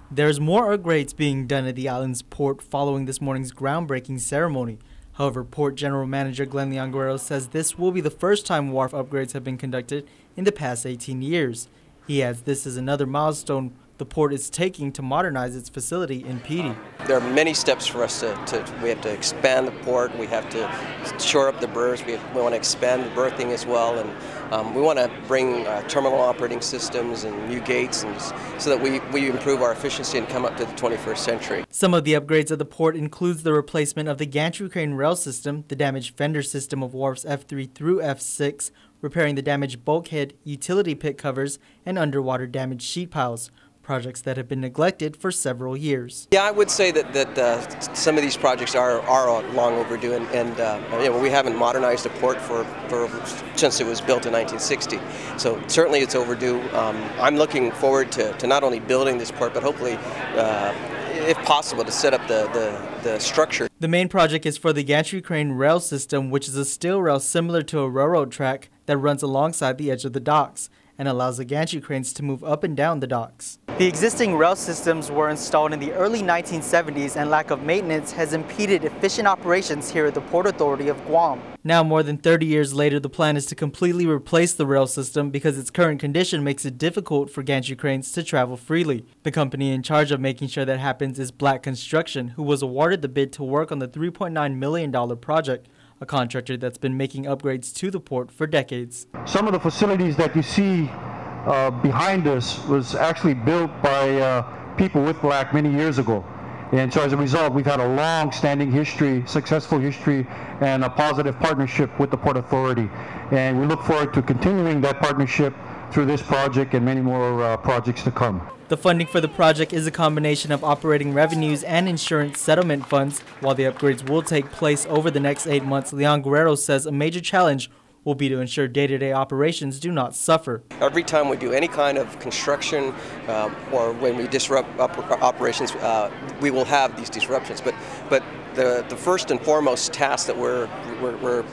There's more upgrades being done at the island's port following this morning's groundbreaking ceremony. However, Port General Manager Glenn Leon says this will be the first time wharf upgrades have been conducted in the past 18 years. He adds this is another milestone the port is taking to modernize its facility in Petey. There are many steps for us we have to expand the port, we have to shore up the berths, we want to expand the berthing as well, and we want to bring terminal operating systems and new gates so that we improve our efficiency and come up to the 21st century. Some of the upgrades at the port includes the replacement of the gantry crane rail system, the damaged fender system of wharfs F3 through F6, repairing the damaged bulkhead, utility pit covers, and underwater damaged sheet piles. Projects that have been neglected for several years. Yeah, I would say that some of these projects are long overdue, and we haven't modernized a port since it was built in 1960. So certainly it's overdue. I'm looking forward to not only building this port, but hopefully, if possible, to set up the structure. The main project is for the gantry crane rail system, which is a steel rail similar to a railroad track that runs alongside the edge of the docks and allows the gantry cranes to move up and down the docks. The existing rail systems were installed in the early 1970s, and lack of maintenance has impeded efficient operations here at the Port Authority of Guam. Now, more than 30 years later, the plan is to completely replace the rail system because its current condition makes it difficult for gantry cranes to travel freely. The company in charge of making sure that happens is Black Construction, who was awarded the bid to work on the $3.9 million project, a contractor that's been making upgrades to the port for decades. Some of the facilities that you see behind us was actually built by people with Black many years ago. And so as a result, we've had a long-standing history, successful history, and a positive partnership with the Port Authority. And we look forward to continuing that partnership through this project and many more projects to come. The funding for the project is a combination of operating revenues and insurance settlement funds. While the upgrades will take place over the next 8 months, Leon Guerrero says a major challenge will be to ensure day-to-day operations do not suffer. Every time we do any kind of construction or when we disrupt operations, we will have these disruptions. But the first and foremost task that we're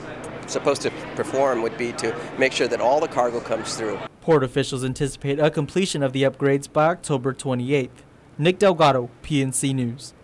supposed to perform would be to make sure that all the cargo comes through. Port officials anticipate a completion of the upgrades by October 28th. Nick Delgado, PNC News.